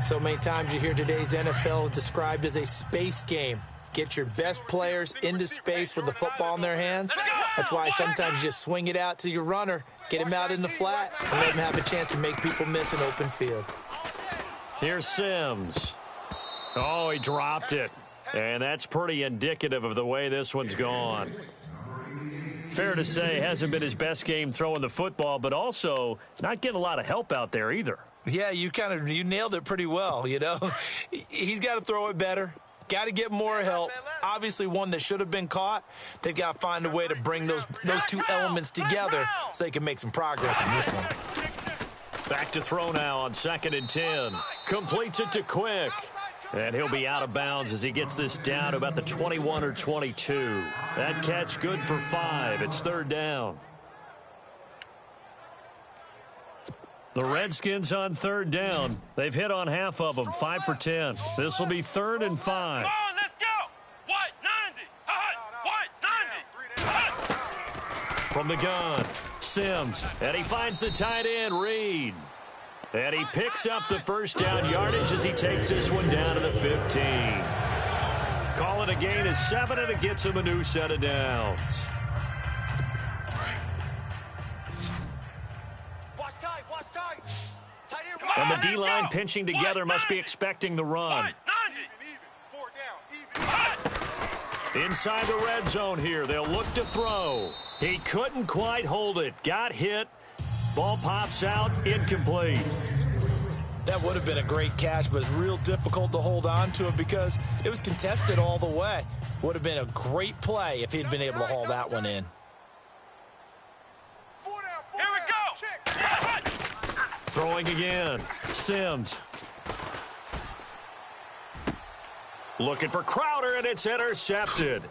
So many times you hear today's NFL described as a space game. Get your best players into space with the football in their hands. That's why sometimes you just swing it out to your runner, get him out in the flat, and let him have a chance to make people miss an open field. Here's Sims. Oh, he dropped it. And that's pretty indicative of the way this one's gone. Fair to say, hasn't been his best game throwing the football, but also not getting a lot of help out there either. Yeah, you nailed it pretty well, you know. He's got to throw it better. Got to get more help. Obviously, one that should have been caught. They've got to find a way to bring those two elements together so they can make some progress in this one. Back to throw now on 2nd and 10. Completes it to Quick. And he'll be out of bounds as he gets this down to about the 21 or 22. That catch good for 5. It's 3rd down. The Redskins on 3rd down. They've hit on half of them, 5 for 10. This will be 3rd and 5. Come on, let's go. White 90. White 90. From the gun, Sims, and he finds the tight end, Reed. And he picks up the 1st down yardage as he takes this one down to the 15. Call it a gain of 7, and it gets him a new set of downs. Watch tight, watch tight. Tight end. And the D-line pinching together must be expecting the run. Even. 4 down, even. Inside the red zone here, they'll look to throw. He couldn't quite hold it. Got hit. Ball pops out, incomplete. That would have been a great catch, but it's real difficult to hold on to it because it was contested all the way. Would have been a great play if he'd been able to haul that one in. 4 down, here we go. Throwing again. Sims. Looking for Crowder, and it's intercepted.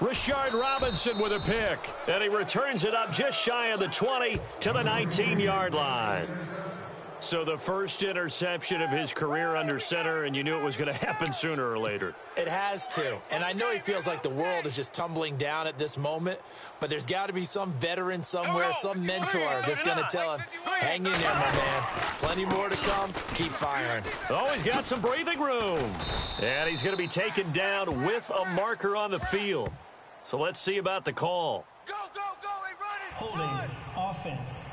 Rashard Robinson with a pick, and he returns it up just shy of the 20 to the 19-yard line. So the first interception of his career under center, and you knew it was going to happen sooner or later. It has to, and I know he feels like the world is just tumbling down at this moment, but there's got to be some veteran somewhere, some mentor that's going to tell him, hang in there, my man. Plenty more to come. Keep firing. Oh, he's got some breathing room. And he's going to be taken down with a marker on the field. So let's see about the call. Go, go, go, hey, run it. Holding offense.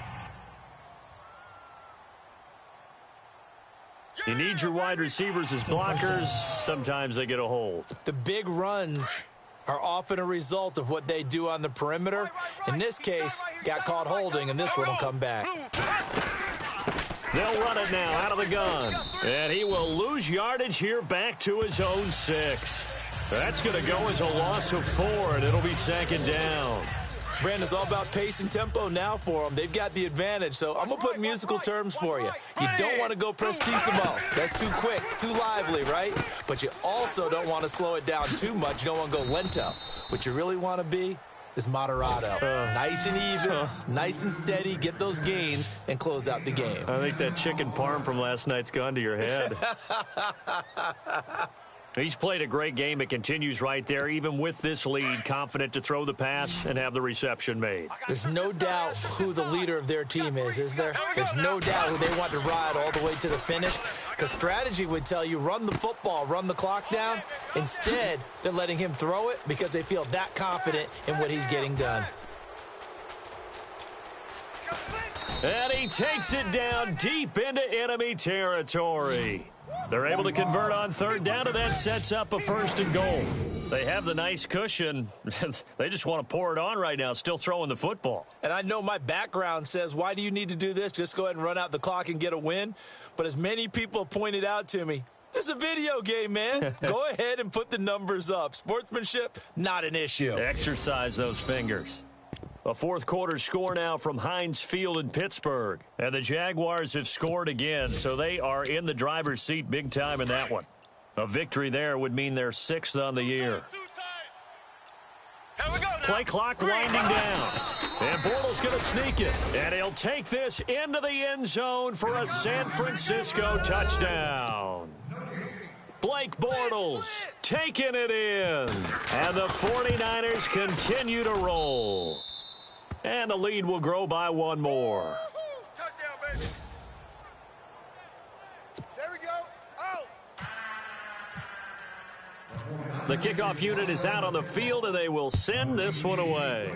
You need your wide receivers as blockers. Sometimes they get a hold. The big runs are often a result of what they do on the perimeter. In this case, got caught holding, and this one will come back. They'll run it now out of the gun. And he will lose yardage here back to his own 6. That's going to go as a loss of 4, and it'll be 2nd down. Brandon, it's all about pace and tempo now for them. They've got the advantage, so I'm going to put musical terms for you. You don't want to go prestissimo. That's too quick, too lively, right? But you also don't want to slow it down too much. You don't want to go lento. What you really want to be is moderato. Nice and even, nice and steady, get those gains, and close out the game. I think that chicken parm from last night's gone to your head. He's played a great game. It continues right there, even with this lead, confident to throw the pass and have the reception made. There's no doubt who the leader of their team is there? There's no doubt who they want to ride all the way to the finish, because strategy would tell you run the football, run the clock down. Instead, they're letting him throw it because they feel that confident in what he's getting done. And he takes it down deep into enemy territory. They're able to convert on 3rd down, and that sets up a 1st and goal. They have the nice cushion. They just want to pour it on right now, still throwing the football. And I know my background says, why do you need to do this? Just go ahead and run out the clock and get a win. But as many people have pointed out to me, this is a video game, man. Go ahead and put the numbers up. Sportsmanship, not an issue. Exercise those fingers. A 4th quarter score now from Heinz Field in Pittsburgh. And the Jaguars have scored again, so they are in the driver's seat big time in that one. A victory there would mean they're 6th on the year. Play clock winding down. And Bortles going to sneak it. And he'll take this into the end zone for a San Francisco touchdown. Blake Bortles taking it in. And the 49ers continue to roll. And the lead will grow by 1 more. Touchdown, baby. There we go. Oh. The kickoff unit is out on the field, and they will send this one away.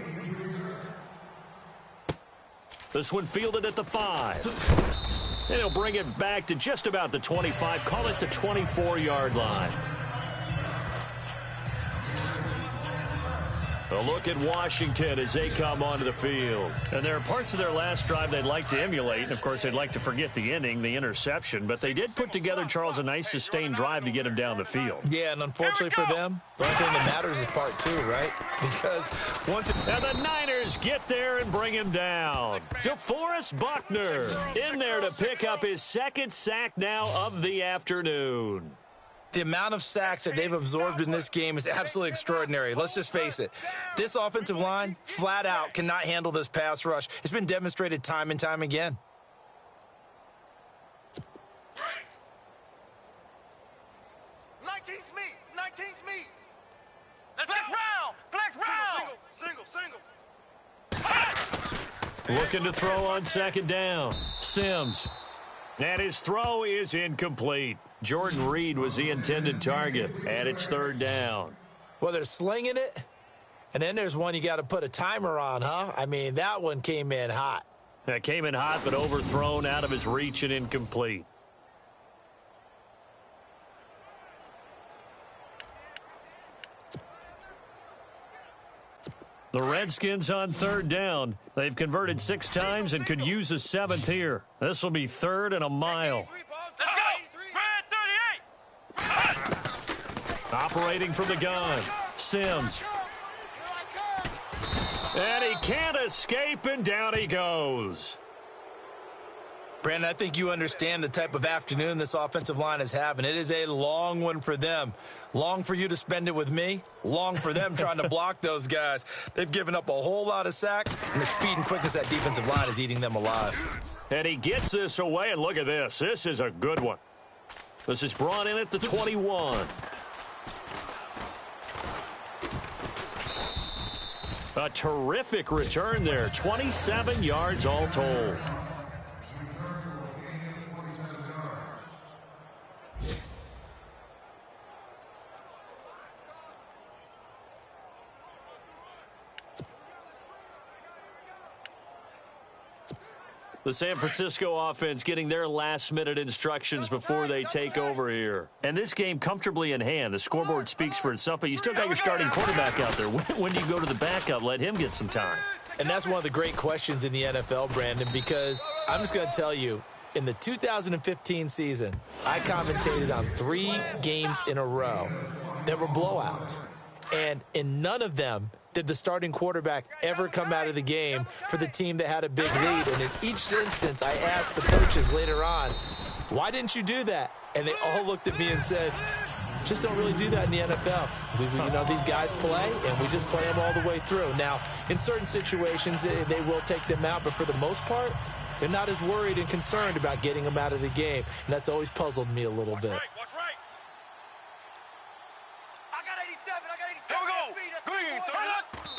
This one fielded at the 5. And he'll bring it back to just about the 25. Call it the 24-yard line. A look at Washington as they come onto the field. And there are parts of their last drive they'd like to emulate. And, of course, they'd like to forget the inning, the interception. But they did put together, Charles, a nice sustained drive to get him down the field. Yeah, and unfortunately for them, the only thing that matters is part 2, right? Because once it... And the Niners get there and bring him down. DeForest Buckner in there to pick up his 2nd sack now of the afternoon. The amount of sacks that they've absorbed in this game is absolutely extraordinary. Let's just face it. This offensive line, flat out, cannot handle this pass rush. It's been demonstrated time and time again. Nineteen's me. Flex round. Flex round. Single. Looking to throw on 2nd down. Sims. And his throw is incomplete. Jordan Reed was the intended target, and it's 3rd down. Well, they're slinging it, and then there's one you got to put a timer on, huh? I mean, that one came in hot. That came in hot, but overthrown out of his reach and incomplete. The Redskins on 3rd down. They've converted 6 times and could use a 7th here. This will be 3rd and a mile. Let's go. Red 38. Operating from the gun. Sims. And he can't escape, and down he goes. Brandon, I think you understand the type of afternoon this offensive line is having. It is a long one for them. Long for you to spend it with me. Long for them trying to block those guys. They've given up a whole lot of sacks, and the speed and quickness of that defensive line is eating them alive. And he gets this away, and look at this. This is a good one. This is brought in at the 21. A terrific return there. 27 yards all told. The San Francisco offense getting their last-minute instructions before they take over here. And this game comfortably in hand. The scoreboard speaks for itself, but you still got your starting quarterback out there. When do you go to the backup? Let him get some time. And that's one of the great questions in the NFL, Brandon, because I'm just going to tell you, in the 2015 season, I commentated on 3 games in a row that were blowouts. And in none of them did the starting quarterback ever come out of the game for the team that had a big lead. And in each instance, I asked the coaches later on, why didn't you do that? And they all looked at me and said, just don't really do that in the NFL. You know, these guys play, and we just play them all the way through. Now, in certain situations, they will take them out, but for the most part, they're not as worried and concerned about getting them out of the game. And that's always puzzled me a little bit. Watch right. I got 87. Here we go.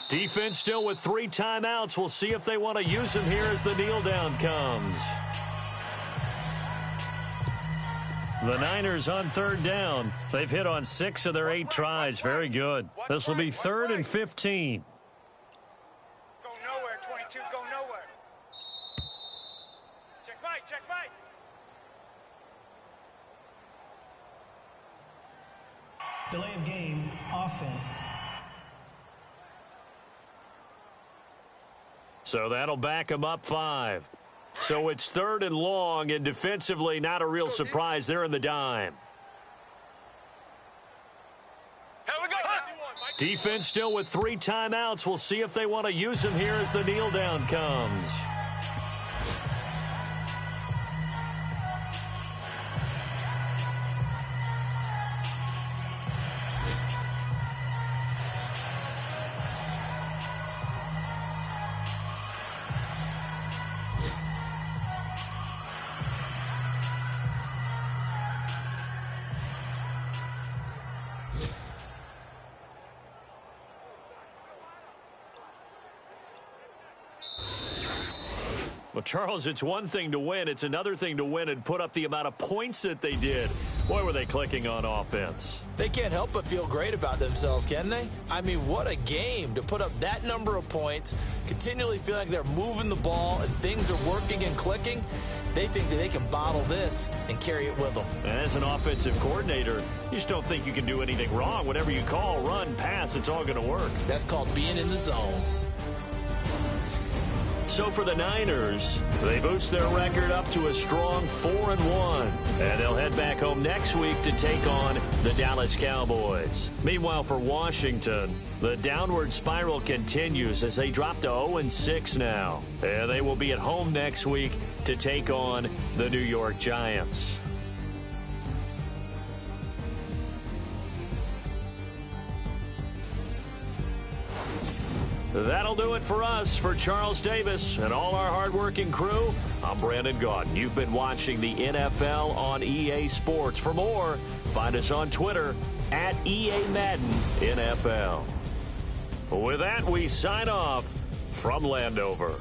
Defense still with 3 timeouts. We'll see if they want to use them here as the kneel down comes. The Niners on 3rd down. They've hit on 6 of their 8 tries. Very good. This will be 3rd and 15. Go nowhere, 22. Go nowhere. Check right. Check right. Delay of game, offense. So that'll back them up 5. So it's 3rd and long, and defensively not a real surprise. They're in the dime. Here we go. Defense still with 3 timeouts. We'll see if they want to use them here as the kneel down comes. Well, Charles, it's one thing to win. It's another thing to win and put up the amount of points that they did. Boy, were they clicking on offense. They can't help but feel great about themselves, can they? I mean, what a game to put up that number of points, continually feel like they're moving the ball and things are working and clicking. They think that they can bottle this and carry it with them. And as an offensive coordinator, you just don't think you can do anything wrong. Whatever you call, run, pass, it's all going to work. That's called being in the zone. So for the Niners, they boost their record up to a strong 4-1. And they'll head back home next week to take on the Dallas Cowboys. Meanwhile, for Washington, the downward spiral continues as they drop to 0-6 now. And they will be at home next week to take on the New York Giants. That'll do it for us. For Charles Davis and all our hardworking crew, I'm Brandon Gaudin. You've been watching the NFL on EA Sports. For more, find us on Twitter at EA Madden NFL. With that, we sign off from Landover.